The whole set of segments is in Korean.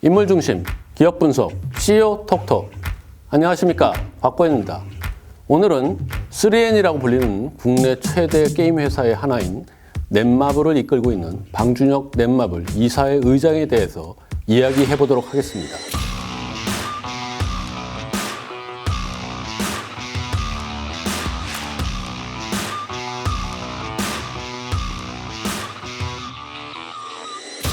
인물 중심, 기업 분석, CEO 톡톡. 안녕하십니까, 박보현입니다. 오늘은 3N이라고 불리는 국내 최대 게임 회사의 하나인 넷마블을 이끌고 있는 방준혁 넷마블 이사의 의장에 대해서 이야기해 보도록 하겠습니다.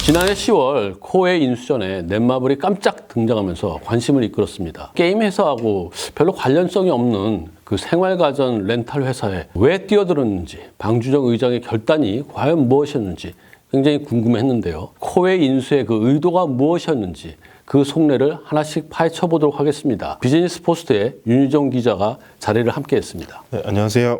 지난해 10월 코웨이 인수전에 넷마블이 깜짝 등장하면서 관심을 이끌었습니다. 게임 회사하고 별로 관련성이 없는 그 생활가전 렌탈 회사에 왜 뛰어들었는지, 방준혁 의장의 결단이 과연 무엇이었는지 굉장히 궁금했는데요. 코웨이 인수의 그 의도가 무엇이었는지 그 속내를 하나씩 파헤쳐 보도록 하겠습니다. 비즈니스 포스트의 윤희정 기자가 자리를 함께 했습니다. 네, 안녕하세요.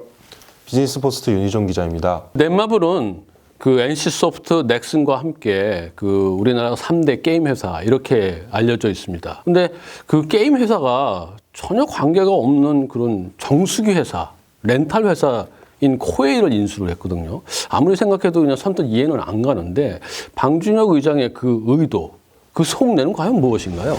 비즈니스 포스트 윤희정 기자입니다. 넷마블은 그 NC소프트, 넥슨과 함께 그 우리나라 3대 게임 회사 이렇게 알려져 있습니다. 근데 그 게임 회사가 전혀 관계가 없는 그런 정수기 회사, 렌탈 회사인 코웨이를 인수를 했거든요. 아무리 생각해도 그냥 선뜻 이해는 안 가는데 방준혁 의장의 그 의도, 그 속내는 과연 무엇인가요?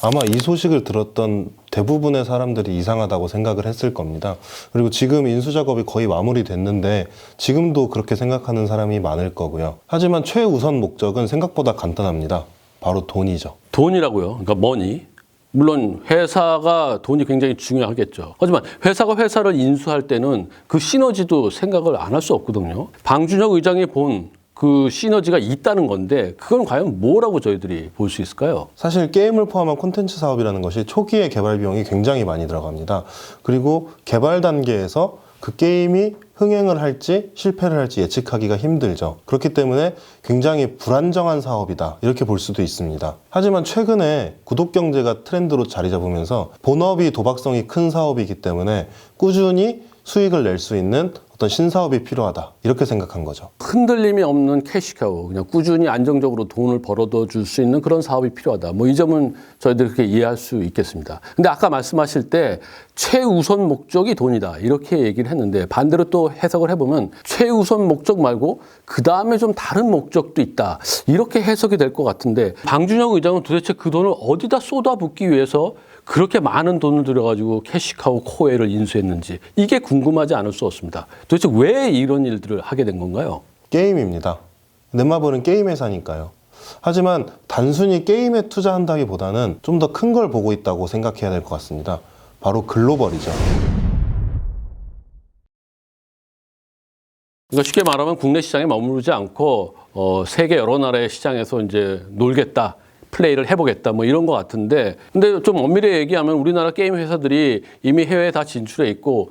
아마 이 소식을 들었던 대부분의 사람들이 이상하다고 생각을 했을 겁니다. 그리고 지금 인수 작업이 거의 마무리됐는데 지금도 그렇게 생각하는 사람이 많을 거고요. 하지만 최우선 목적은 생각보다 간단합니다. 바로 돈이죠. 돈이라고요? 그러니까 머니. 물론 회사가 돈이 굉장히 중요하겠죠. 하지만 회사가 회사를 인수할 때는 그 시너지도 생각을 안 할 수 없거든요. 방준혁 의장이 본 그 시너지가 있다는 건데 그건 과연 뭐라고 저희들이 볼 수 있을까요? 사실 게임을 포함한 콘텐츠 사업이라는 것이 초기에 개발 비용이 굉장히 많이 들어갑니다. 그리고 개발 단계에서 그 게임이 흥행을 할지 실패를 할지 예측하기가 힘들죠. 그렇기 때문에 굉장히 불안정한 사업이다 이렇게 볼 수도 있습니다. 하지만 최근에 구독 경제가 트렌드로 자리 잡으면서 본업이 도박성이 큰 사업이기 때문에 꾸준히 수익을 낼 수 있는 어떤 신사업이 필요하다 이렇게 생각한 거죠. 흔들림이 없는 캐시카우, 그냥 꾸준히 안정적으로 돈을 벌어다 줄 수 있는 그런 사업이 필요하다. 뭐 이 점은 저희들이 그렇게 이해할 수 있겠습니다. 근데 아까 말씀하실 때 최우선 목적이 돈이다 이렇게 얘기를 했는데 반대로 또 해석을 해보면 최우선 목적 말고 그 다음에 좀 다른 목적도 있다 이렇게 해석이 될 것 같은데 방준혁 의장은 도대체 그 돈을 어디다 쏟아붓기 위해서 그렇게 많은 돈을 들여가지고 캐시카우 코웨이를 인수했는지 이게 궁금하지 않을 수 없습니다. 도대체 왜 이런 일들을 하게 된 건가요? 게임입니다. 넷마블은 게임 회사니까요. 하지만 단순히 게임에 투자한다기보다는 좀 더 큰 걸 보고 있다고 생각해야 될 것 같습니다. 바로 글로벌이죠. 그러니까 쉽게 말하면 국내 시장에 머무르지 않고 세계 여러 나라의 시장에서 이제 놀겠다. 플레이를 해보겠다 뭐 이런 것 같은데 근데 좀 엄밀히 얘기하면 우리나라 게임 회사들이 이미 해외에 다 진출해 있고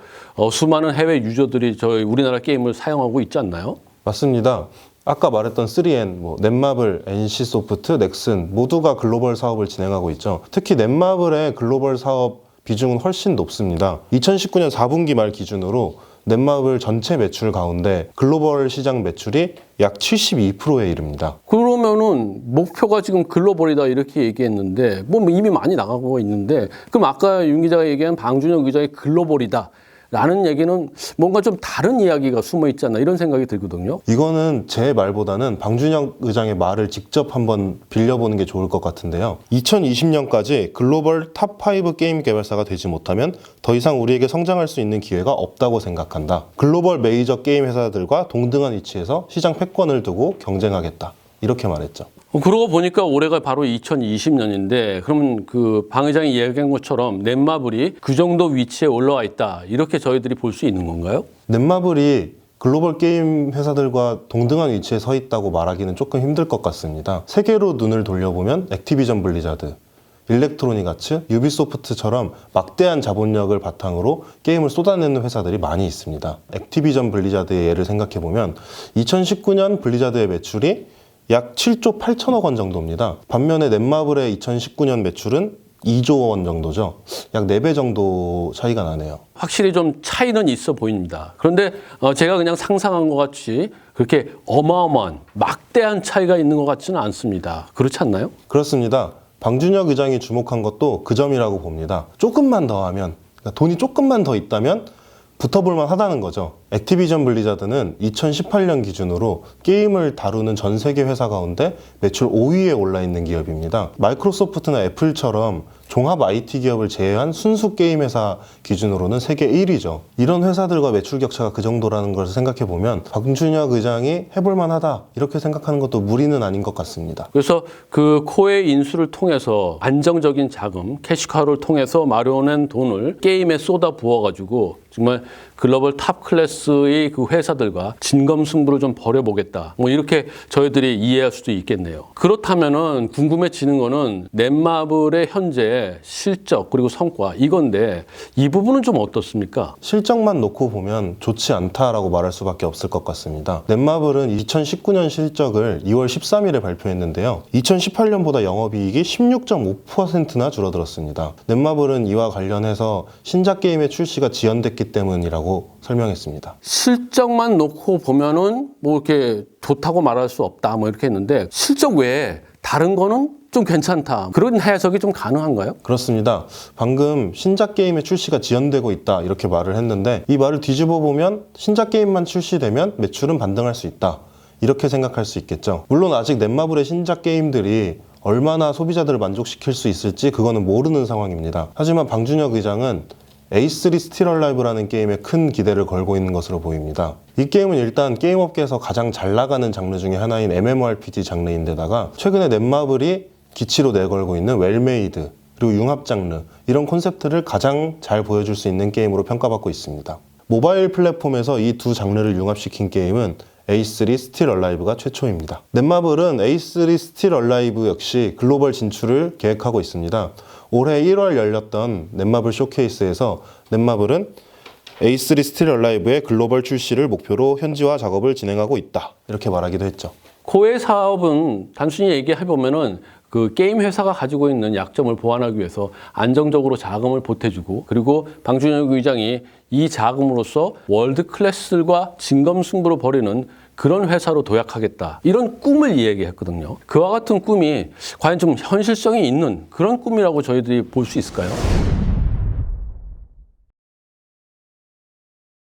수많은 해외 유저들이 저희 우리나라 게임을 사용하고 있지 않나요? 맞습니다. 아까 말했던 3N, 넷마블, NC소프트, 넥슨 모두가 글로벌 사업을 진행하고 있죠. 특히 넷마블의 글로벌 사업 비중은 훨씬 높습니다. 2019년 4분기 말 기준으로 넷마블 전체 매출 가운데 글로벌 시장 매출이 약 72%에 이릅니다. 그러면은 목표가 지금 글로벌이다 이렇게 얘기했는데 뭐 이미 많이 나가고 있는데 그럼 아까 윤 기자가 얘기한 방준혁 기자의 글로벌이다 라는 얘기는 뭔가 좀 다른 이야기가 숨어 있지 않나 이런 생각이 들거든요. 이거는 제 말보다는 방준혁 의장의 말을 직접 한번 빌려보는 게 좋을 것 같은데요. 2020년까지 글로벌 탑5 게임 개발사가 되지 못하면 더 이상 우리에게 성장할 수 있는 기회가 없다고 생각한다. 글로벌 메이저 게임 회사들과 동등한 위치에서 시장 패권을 두고 경쟁하겠다. 이렇게 말했죠. 그러고 보니까 올해가 바로 2020년인데 그러면 그 방 의장이 이야기한 것처럼 넷마블이 그 정도 위치에 올라와 있다 이렇게 저희들이 볼 수 있는 건가요? 넷마블이 글로벌 게임 회사들과 동등한 위치에 서 있다고 말하기는 조금 힘들 것 같습니다. 세계로 눈을 돌려보면 액티비전 블리자드, 일렉트로닉 아츠, 유비소프트처럼 막대한 자본력을 바탕으로 게임을 쏟아내는 회사들이 많이 있습니다. 액티비전 블리자드의 예를 생각해보면 2019년 블리자드의 매출이 약 7조 8천억 원 정도입니다. 반면에 넷마블의 2019년 매출은 2조 원 정도죠. 약 4배 정도 차이가 나네요. 확실히 좀 차이는 있어 보입니다. 그런데 제가 그냥 상상한 것 같이 그렇게 어마어마한 막대한 차이가 있는 것 같지는 않습니다. 그렇지 않나요? 그렇습니다. 방준혁 의장이 주목한 것도 그 점이라고 봅니다. 조금만 더 하면, 그러니까 돈이 조금만 더 있다면 붙어볼만 하다는 거죠. 액티비전 블리자드는 2018년 기준으로 게임을 다루는 전 세계 회사 가운데 매출 5위에 올라 있는 기업입니다. 마이크로소프트나 애플처럼 종합 IT 기업을 제외한 순수 게임 회사 기준으로는 세계 1위죠. 이런 회사들과 매출 격차가 그 정도라는 것을 생각해보면 방준혁 의장이 해볼만 하다 이렇게 생각하는 것도 무리는 아닌 것 같습니다. 그래서 그 코웨이 인수를 통해서 안정적인 자금, 캐시카우를 통해서 마련한 돈을 게임에 쏟아 부어가지고 정말 글로벌 탑 클래스의 그 회사들과 진검승부를 좀 벌여보겠다. 뭐 이렇게 저희들이 이해할 수도 있겠네요. 그렇다면은 궁금해지는 거는 넷마블의 현재 실적 그리고 성과 이건데 이 부분은 좀 어떻습니까? 실적만 놓고 보면 좋지 않다라고 말할 수밖에 없을 것 같습니다. 넷마블은 2019년 실적을 2월 13일에 발표했는데요. 2018년보다 영업이익이 16.5%나 줄어들었습니다. 넷마블은 이와 관련해서 신작 게임의 출시가 지연됐기 때문이라고 설명했습니다. 실적만 놓고 보면은 뭐 이렇게 좋다고 말할 수 없다 뭐 이렇게 했는데 실적 외에 다른 거는 좀 괜찮다. 그런 해석이 좀 가능한가요? 그렇습니다. 방금 신작 게임의 출시가 지연되고 있다 이렇게 말을 했는데 이 말을 뒤집어 보면 신작 게임만 출시되면 매출은 반등할 수 있다. 이렇게 생각할 수 있겠죠. 물론 아직 넷마블의 신작 게임들이 얼마나 소비자들을 만족시킬 수 있을지 그거는 모르는 상황입니다. 하지만 방준혁 의장은 A3 스틸 얼라이브라는 게임에 큰 기대를 걸고 있는 것으로 보입니다. 이 게임은 일단 게임업계에서 가장 잘 나가는 장르 중에 하나인 MMORPG 장르인데다가 최근에 넷마블이 기치로 내걸고 있는 웰메이드 그리고 융합 장르 이런 콘셉트를 가장 잘 보여줄 수 있는 게임으로 평가받고 있습니다. 모바일 플랫폼에서 이 두 장르를 융합시킨 게임은 A3 스틸 얼라이브가 최초입니다. 넷마블은 A3 스틸 얼라이브 역시 글로벌 진출을 계획하고 있습니다. 올해 1월 열렸던 넷마블 쇼케이스에서 넷마블은 A3 스틸 얼라이브의 글로벌 출시를 목표로 현지화 작업을 진행하고 있다. 이렇게 말하기도 했죠. 코웨이 사업은 단순히 얘기해보면은 그 게임 회사가 가지고 있는 약점을 보완하기 위해서 안정적으로 자금을 보태주고 그리고 방준혁 의장이 이 자금으로서 월드 클래스들과 진검승부를 벌이는 그런 회사로 도약하겠다. 이런 꿈을 이야기했거든요. 그와 같은 꿈이 과연 좀 현실성이 있는 그런 꿈이라고 저희들이 볼 수 있을까요?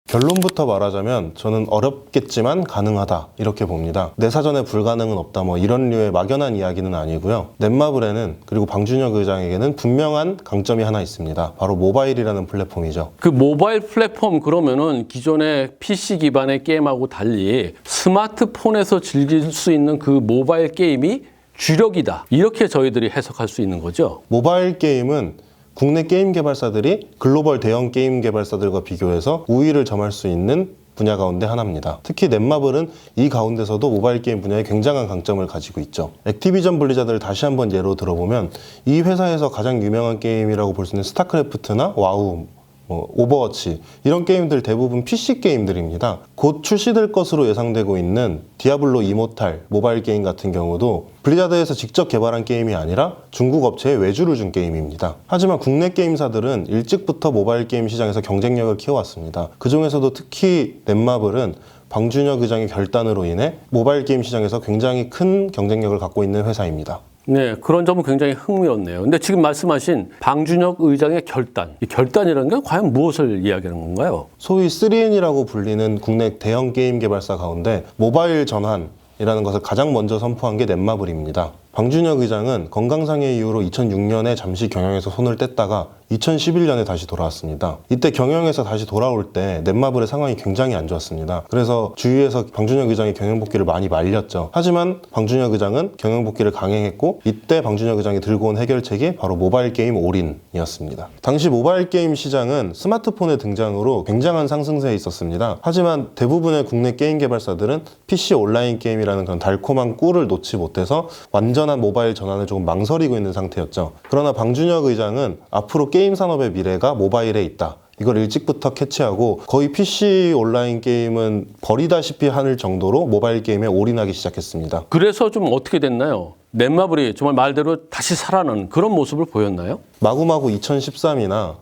결론부터 말하자면 저는 어렵겠지만 가능하다 이렇게 봅니다. 내 사전에 불가능은 없다 뭐 이런 류의 막연한 이야기는 아니고요. 넷마블에는 그리고 방준혁 의장에게는 분명한 강점이 하나 있습니다. 바로 모바일이라는 플랫폼이죠. 그 모바일 플랫폼 그러면은 기존의 PC 기반의 게임하고 달리 스마트폰에서 즐길 수 있는 그 모바일 게임이 주력이다. 이렇게 저희들이 해석할 수 있는 거죠. 모바일 게임은 국내 게임 개발사들이 글로벌 대형 게임 개발사들과 비교해서 우위를 점할 수 있는 분야 가운데 하나입니다. 특히 넷마블은 이 가운데서도 모바일 게임 분야에 굉장한 강점을 가지고 있죠. 액티비전 블리자드를 다시 한번 예로 들어보면 이 회사에서 가장 유명한 게임이라고 볼 수 있는 스타크래프트나 와우, 오버워치 이런 게임들 대부분 PC 게임들입니다. 곧 출시될 것으로 예상되고 있는 디아블로 이모탈 모바일 게임 같은 경우도 블리자드에서 직접 개발한 게임이 아니라 중국 업체에 외주를 준 게임입니다. 하지만 국내 게임사들은 일찍부터 모바일 게임 시장에서 경쟁력을 키워왔습니다. 그 중에서도 특히 넷마블은 방준혁 의장의 결단으로 인해 모바일 게임 시장에서 굉장히 큰 경쟁력을 갖고 있는 회사입니다. 네, 그런 점은 굉장히 흥미롭네요. 근데 지금 말씀하신 방준혁 의장의 결단, 이 결단이라는 게 과연 무엇을 이야기하는 건가요? 소위 3N이라고 불리는 국내 대형 게임 개발사 가운데 모바일 전환이라는 것을 가장 먼저 선포한 게 넷마블입니다. 방준혁 의장은 건강상의 이유로 2006년에 잠시 경영에서 손을 뗐다가 2011년에 다시 돌아왔습니다. 이때 경영에서 다시 돌아올 때 넷마블의 상황이 굉장히 안 좋았습니다. 그래서 주위에서 방준혁 의장의 경영 복귀를 많이 말렸죠. 하지만 방준혁 의장은 경영 복귀를 강행했고 이때 방준혁 의장이 들고 온 해결책이 바로 모바일 게임 올인이었습니다. 당시 모바일 게임 시장은 스마트폰의 등장으로 굉장한 상승세에 있었습니다. 하지만 대부분의 국내 게임 개발사들은 PC 온라인 게임이라는 그런 달콤한 꿀을 놓지 못해서 완전한 모바일 전환을 조금 망설이고 있는 상태였죠. 그러나 방준혁 의장은 앞으로 게임 산업의 미래가 모바일에 있다. 이걸 일찍부터 캐치하고 거의 PC 온라인 게임은 버리다시피 할 정도로 모바일 게임에 올인하기 시작했습니다. 그래서 좀 어떻게 됐나요? 넷마블이 정말 말대로 다시 살아나는 그런 모습을 보였나요? 마구마구 2013이나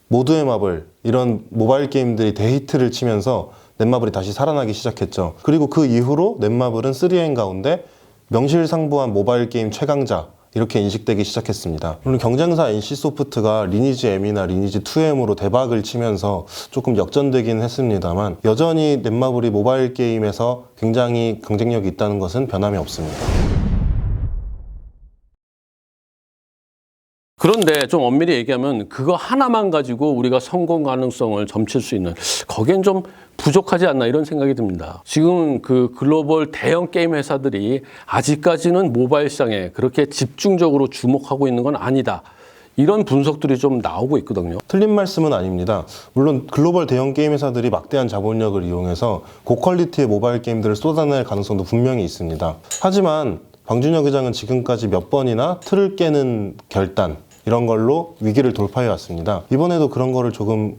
모두의 마블 이런 모바일 게임들이 대히트를 치면서 넷마블이 다시 살아나기 시작했죠. 그리고 그 이후로 넷마블은 3N 가운데 명실상부한 모바일 게임 최강자 이렇게 인식되기 시작했습니다. 물론 경쟁사 NC소프트가 리니지 M이나 리니지 2M으로 대박을 치면서 조금 역전되긴 했습니다만 여전히 넷마블이 모바일 게임에서 굉장히 경쟁력이 있다는 것은 변함이 없습니다. 그런데 좀 엄밀히 얘기하면 그거 하나만 가지고 우리가 성공 가능성을 점칠 수 있는 거기엔 좀 부족하지 않나 이런 생각이 듭니다. 지금 그 글로벌 대형 게임 회사들이 아직까지는 모바일 시장에 그렇게 집중적으로 주목하고 있는 건 아니다. 이런 분석들이 좀 나오고 있거든요. 틀린 말씀은 아닙니다. 물론 글로벌 대형 게임 회사들이 막대한 자본력을 이용해서 고퀄리티의 모바일 게임들을 쏟아낼 가능성도 분명히 있습니다. 하지만 방준혁 의장은 지금까지 몇 번이나 틀을 깨는 결단 이런 걸로 위기를 돌파해 왔습니다. 이번에도 그런 거를 조금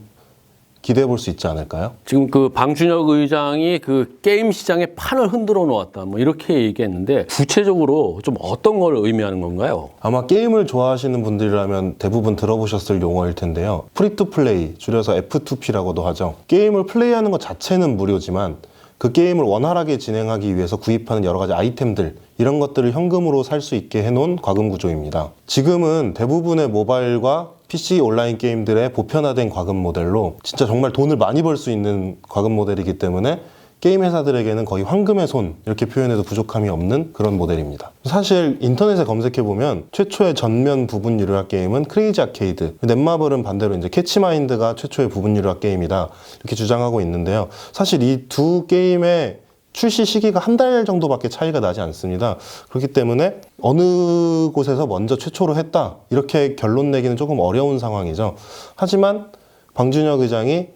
기대해 볼 수 있지 않을까요? 지금 그 방준혁 의장이 그 게임 시장의 판을 흔들어 놓았다. 뭐 이렇게 얘기했는데 구체적으로 좀 어떤 걸 의미하는 건가요? 아마 게임을 좋아하시는 분들이라면 대부분 들어보셨을 용어일 텐데요. 프리투플레이, 줄여서 F2P라고도 하죠. 게임을 플레이하는 것 자체는 무료지만 그 게임을 원활하게 진행하기 위해서 구입하는 여러 가지 아이템들 이런 것들을 현금으로 살 수 있게 해놓은 과금 구조입니다. 지금은 대부분의 모바일과 PC 온라인 게임들의 보편화된 과금 모델로 진짜 정말 돈을 많이 벌 수 있는 과금 모델이기 때문에 게임 회사들에게는 거의 황금의 손 이렇게 표현해도 부족함이 없는 그런 모델입니다. 사실 인터넷에 검색해보면 최초의 전면 부분 유료화 게임은 크레이지 아케이드, 넷마블은 반대로 이제 캐치마인드가 최초의 부분 유료화 게임이다 이렇게 주장하고 있는데요. 사실 이 두 게임의 출시 시기가 한 달 정도밖에 차이가 나지 않습니다. 그렇기 때문에 어느 곳에서 먼저 최초로 했다 이렇게 결론 내기는 조금 어려운 상황이죠. 하지만 방준혁 의장이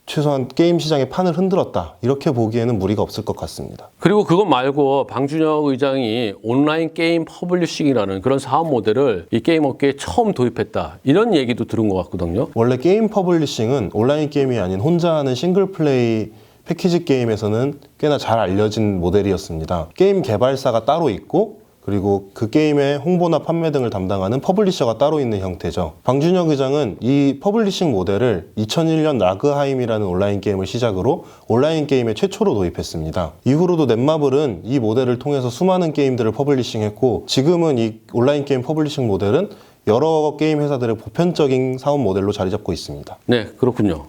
최소한 게임 시장의 판을 흔들었다 이렇게 보기에는 무리가 없을 것 같습니다. 그리고 그것 말고 방준혁 의장이 온라인 게임 퍼블리싱이라는 그런 사업 모델을 이 게임 업계에 처음 도입했다 이런 얘기도 들은 것 같거든요. 원래 게임 퍼블리싱은 온라인 게임이 아닌 혼자 하는 싱글 플레이 패키지 게임에서는 꽤나 잘 알려진 모델이었습니다. 게임 개발사가 따로 있고 그리고 그 게임의 홍보나 판매 등을 담당하는 퍼블리셔가 따로 있는 형태죠. 방준혁 의장은 이 퍼블리싱 모델을 2001년 라그하임이라는 온라인 게임을 시작으로 온라인 게임에 최초로 도입했습니다. 이후로도 넷마블은 이 모델을 통해서 수많은 게임들을 퍼블리싱했고 지금은 이 온라인 게임 퍼블리싱 모델은 여러 게임 회사들의 보편적인 사업 모델로 자리 잡고 있습니다. 네, 그렇군요.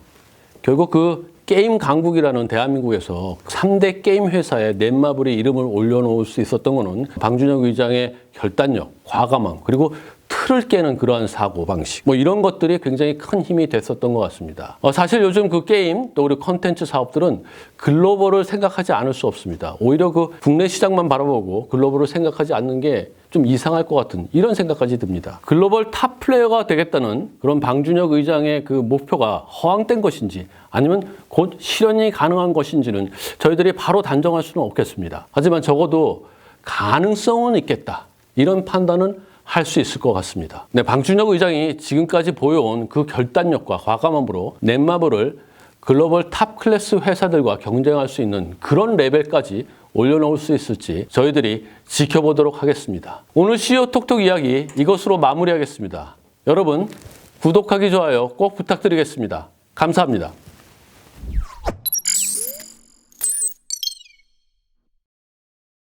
결국 그 게임 강국이라는 대한민국에서 3대 게임 회사에 넷마블의 이름을 올려놓을 수 있었던 것은 방준혁 의장의 결단력, 과감함, 그리고 틀을 깨는 그러한 사고방식 뭐 이런 것들이 굉장히 큰 힘이 됐었던 것 같습니다. 사실 요즘 그 게임 또 우리 컨텐츠 사업들은 글로벌을 생각하지 않을 수 없습니다. 오히려 그 국내 시장만 바라보고 글로벌을 생각하지 않는 게 좀 이상할 것 같은 이런 생각까지 듭니다. 글로벌 탑 플레이어가 되겠다는 그런 방준혁 의장의 그 목표가 허황된 것인지 아니면 곧 실현이 가능한 것인지는 저희들이 바로 단정할 수는 없겠습니다. 하지만 적어도 가능성은 있겠다. 이런 판단은 할 수 있을 것 같습니다. 네, 방준혁 의장이 지금까지 보여온 그 결단력과 과감함으로 넷마블을 글로벌 탑 클래스 회사들과 경쟁할 수 있는 그런 레벨까지 올려놓을 수 있을지 저희들이 지켜보도록 하겠습니다. 오늘 CEO 톡톡 이야기 이것으로 마무리하겠습니다. 여러분 구독하기, 좋아요 꼭 부탁드리겠습니다. 감사합니다.